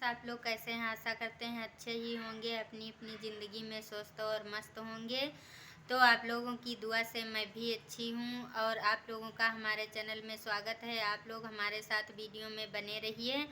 आप लोग कैसे हैं? आशा करते हैं अच्छे ही होंगे, अपनी अपनी ज़िंदगी में स्वस्थ और मस्त होंगे। तो आप लोगों की दुआ से मैं भी अच्छी हूँ और आप लोगों का हमारे चैनल में स्वागत है। आप लोग हमारे साथ वीडियो में बने रहिए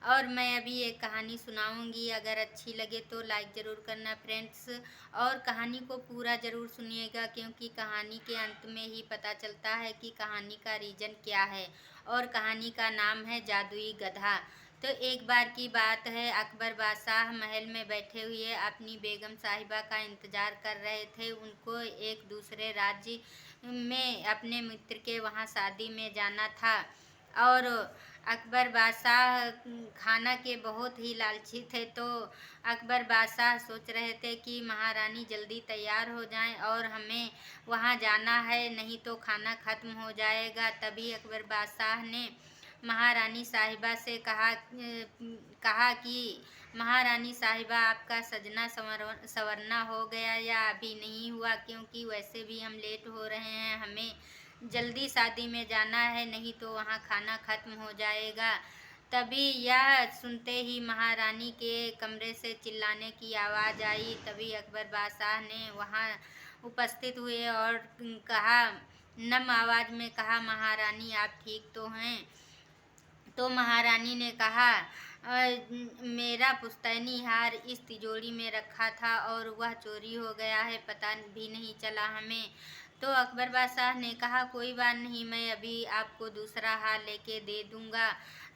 और मैं अभी एक कहानी सुनाऊँगी। अगर अच्छी लगे तो लाइक ज़रूर करना फ्रेंड्स, और कहानी को पूरा ज़रूर सुनिएगा, क्योंकि कहानी के अंत में ही पता चलता है कि कहानी का रीज़न क्या है। और कहानी का नाम है जादुई गधा। तो एक बार की बात है, अकबर बादशाह महल में बैठे हुए अपनी बेगम साहिबा का इंतजार कर रहे थे। उनको एक दूसरे राज्य में अपने मित्र के वहाँ शादी में जाना था। और अकबर बादशाह खाना के बहुत ही लालची थे। तो अकबर बादशाह सोच रहे थे कि महारानी जल्दी तैयार हो जाएं और हमें वहाँ जाना है, नहीं तो खाना खत्म हो जाएगा। तभी अकबर बादशाह ने महारानी साहिबा से कहा कि महारानी साहिबा, आपका सजना संवरना हो गया या अभी नहीं हुआ? क्योंकि वैसे भी हम लेट हो रहे हैं, हमें जल्दी शादी में जाना है, नहीं तो वहाँ खाना खत्म हो जाएगा। तभी यह सुनते ही महारानी के कमरे से चिल्लाने की आवाज़ आई। तभी अकबर बादशाह ने वहाँ उपस्थित हुए और कहा, नम आवाज़ में कहा, महारानी आप ठीक तो हैं? तो महारानी ने कहा, मेरा पुश्तैनी हार इस तिजोरी में रखा था और वह चोरी हो गया है, पता भी नहीं चला हमें। तो अकबर बादशाह ने कहा, कोई बात नहीं, मैं अभी आपको दूसरा हार लेके दे दूंगा।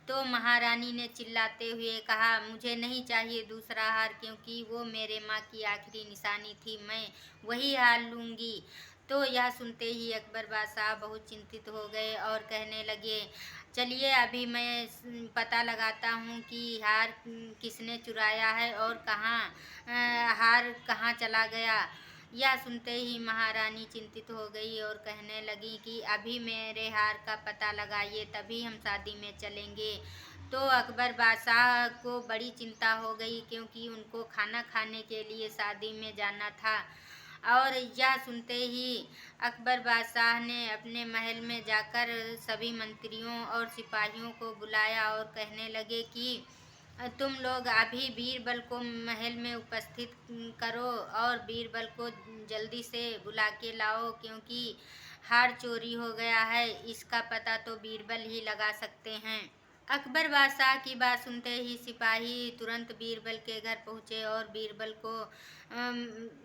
तो महारानी ने चिल्लाते हुए कहा, मुझे नहीं चाहिए दूसरा हार, क्योंकि वो मेरे माँ की आखिरी निशानी थी, मैं वही हार लूँगी। तो यह सुनते ही अकबर बादशाह बहुत चिंतित हो गए और कहने लगे, चलिए अभी मैं पता लगाता हूँ कि हार किसने चुराया है और हार कहाँ चला गया। यह सुनते ही महारानी चिंतित हो गई और कहने लगी कि अभी मेरे हार का पता लगाइए, तभी हम शादी में चलेंगे। तो अकबर बादशाह को बड़ी चिंता हो गई, क्योंकि उनको खाना खाने के लिए शादी में जाना था। और यह सुनते ही अकबर बादशाह ने अपने महल में जाकर सभी मंत्रियों और सिपाहियों को बुलाया और कहने लगे कि तुम लोग अभी बीरबल को महल में उपस्थित करो और बीरबल को जल्दी से बुला के लाओ, क्योंकि हार चोरी हो गया है, इसका पता तो बीरबल ही लगा सकते हैं। अकबर बादशाह की बात सुनते ही सिपाही तुरंत बीरबल के घर पहुँचे और बीरबल को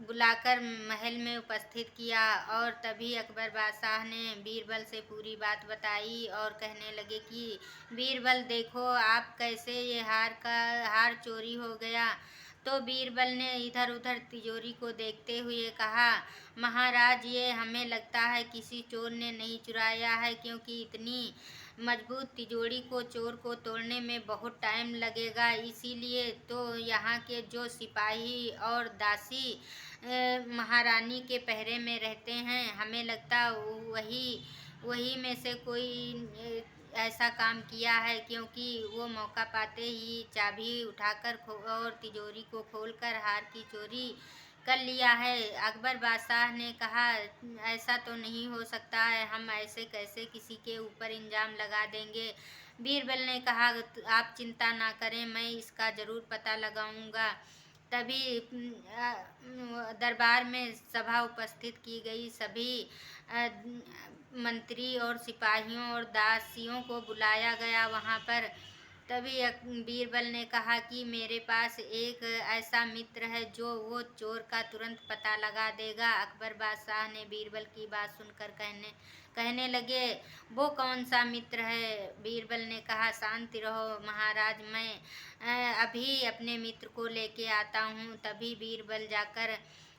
बुलाकर महल में उपस्थित किया। और तभी अकबर बादशाह ने बीरबल से पूरी बात बताई और कहने लगे कि बीरबल देखो, आप कैसे ये हार चोरी हो गया। तो बीरबल ने इधर उधर तिजोरी को देखते हुए कहा, महाराज, ये हमें लगता है किसी चोर ने नहीं चुराया है, क्योंकि इतनी मजबूत तिजोरी को चोर को तोड़ने में बहुत टाइम लगेगा। इसीलिए तो यहाँ के जो सिपाही और दासी महारानी के पहरे में रहते हैं, हमें लगता वही वही में से कोई ऐसा काम किया है, क्योंकि वो मौका पाते ही चाबी उठाकर और तिजोरी को खोलकर हार की चोरी कर लिया है। अकबर बादशाह ने कहा, ऐसा तो नहीं हो सकता है, हम ऐसे कैसे किसी के ऊपर इल्ज़ाम लगा देंगे। बीरबल ने कहा, आप चिंता ना करें, मैं इसका ज़रूर पता लगाऊंगा। तभी दरबार में सभा उपस्थित की गई। सभी अ, मंत्री और सिपाहियों और दासियों को बुलाया गया वहाँ पर। तभी बीरबल ने कहा कि मेरे पास एक ऐसा मित्र है जो वो चोर का तुरंत पता लगा देगा। अकबर बादशाह ने बीरबल की बात सुनकर कहने लगे, वो कौन सा मित्र है? बीरबल ने कहा, शांति रहो महाराज, मैं अभी अपने मित्र को लेके आता हूँ। तभी बीरबल जाकर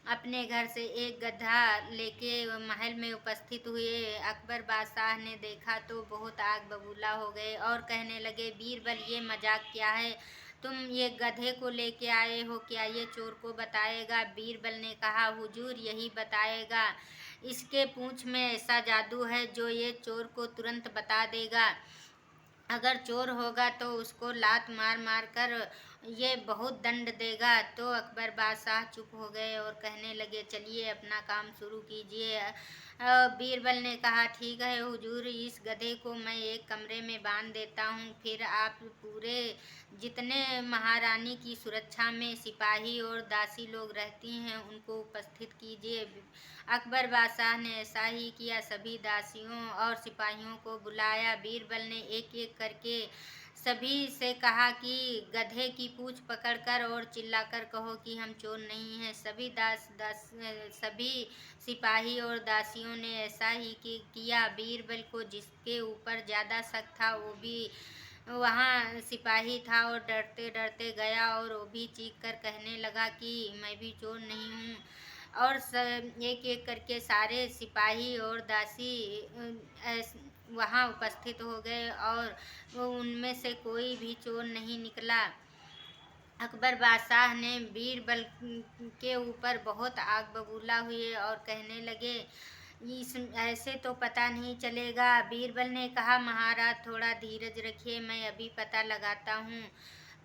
अपने घर से एक गधा लेके महल में उपस्थित हुए। अकबर बादशाह ने देखा तो बहुत आग बबूला हो गए और कहने लगे, बीरबल, ये मजाक क्या है? तुम ये गधे को लेके आए हो, क्या ये चोर को बताएगा? बीरबल ने कहा, हुजूर, यही बताएगा। इसके पूंछ में ऐसा जादू है जो ये चोर को तुरंत बता देगा। अगर चोर होगा तो उसको लात मार मार कर ये बहुत दंड देगा। तो अकबर बादशाह चुप हो गए और कहने लगे, चलिए अपना काम शुरू कीजिए। बीरबल ने कहा, ठीक है हुजूर, इस गधे को मैं एक कमरे में बांध देता हूँ, फिर आप पूरे जितने महारानी की सुरक्षा में सिपाही और दासी लोग रहती हैं उनको उपस्थित कीजिए। अकबर बादशाह ने ऐसा ही किया। सभी दासियों और सिपाहियों को बुलाया। बीरबल ने एक एक करके सभी से कहा कि गधे की पूंछ पकड़कर और चिल्लाकर कहो कि हम चोर नहीं हैं। सभी सिपाही और दासियों ने ऐसा ही किया। बीरबल को जिसके ऊपर ज़्यादा शक था वो भी वहाँ सिपाही था और डरते डरते गया और वो भी चीख कर कहने लगा कि मैं भी चोर नहीं हूँ। और एक एक करके सारे सिपाही और दासी वहाँ उपस्थित हो गए और उनमें से कोई भी चोर नहीं निकला। अकबर बादशाह ने बीरबल के ऊपर बहुत आग बबूला हुए और कहने लगे, इस ऐसे तो पता नहीं चलेगा। बीरबल ने कहा, महाराज थोड़ा धीरज रखिए, मैं अभी पता लगाता हूँ।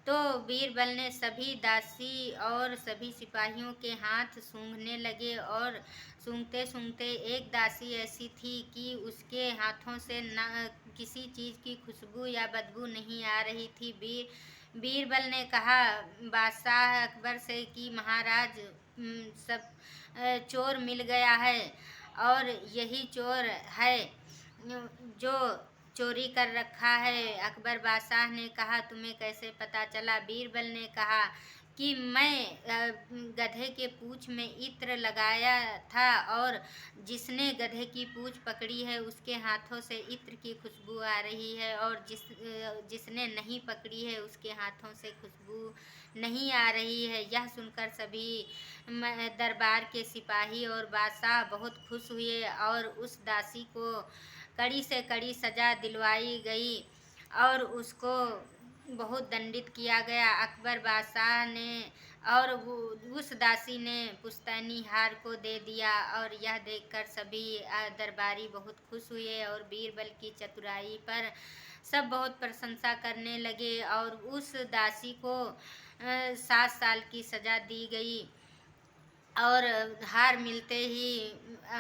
तो बीरबल ने सभी दासी और सभी सिपाहियों के हाथ सूंघने लगे और सूंघते सूंघते एक दासी ऐसी थी कि उसके हाथों से न किसी चीज़ की खुशबू या बदबू नहीं आ रही थी। बीरबल ने कहा बादशाह अकबर से कि महाराज, सब चोर मिल गया है और यही चोर है जो चोरी कर रखा है। अकबर बादशाह ने कहा, तुम्हें कैसे पता चला? बीरबल ने कहा कि मैं गधे के पूंछ में इत्र लगाया था और जिसने गधे की पूंछ पकड़ी है उसके हाथों से इत्र की खुशबू आ रही है और जिसने नहीं पकड़ी है उसके हाथों से खुशबू नहीं आ रही है। यह सुनकर सभी दरबार के सिपाही और बादशाह बहुत खुश हुए और उस दासी को कड़ी से कड़ी सजा दिलवाई गई और उसको बहुत दंडित किया गया। अकबर बादशाह ने और उस दासी ने पुश्तैनी हार को दे दिया और यह देखकर सभी दरबारी बहुत खुश हुए और बीरबल की चतुराई पर सब बहुत प्रशंसा करने लगे और उस दासी को 7 साल की सजा दी गई। और हार मिलते ही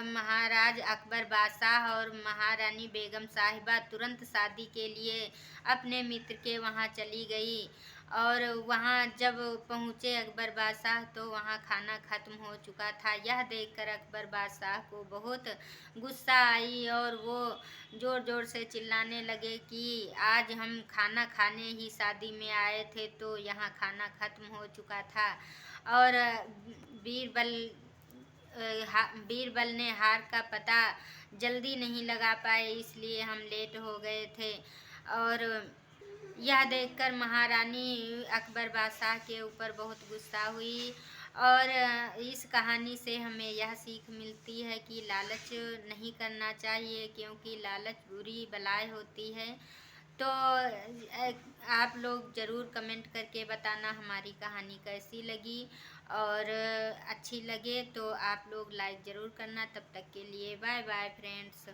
महाराज अकबर बादशाह और महारानी बेगम साहिबा तुरंत शादी के लिए अपने मित्र के वहाँ चली गई। और वहाँ जब पहुँचे अकबर बादशाह तो वहाँ खाना खत्म हो चुका था। यह देखकर अकबर बादशाह को बहुत गुस्सा आई और वो ज़ोर ज़ोर से चिल्लाने लगे कि आज हम खाना खाने ही शादी में आए थे तो यहाँ खाना खत्म हो चुका था। और बीरबल बीरबल ने हार का पता जल्दी नहीं लगा पाए, इसलिए हम लेट हो गए थे। और यह देखकर महारानी अकबर बादशाह के ऊपर बहुत गुस्सा हुई। और इस कहानी से हमें यह सीख मिलती है कि लालच नहीं करना चाहिए, क्योंकि लालच बुरी बलाएँ होती है। तो आप लोग ज़रूर कमेंट करके बताना हमारी कहानी कैसी लगी और अच्छी लगे तो आप लोग लाइक ज़रूर करना। तब तक के लिए बाय बाय फ्रेंड्स।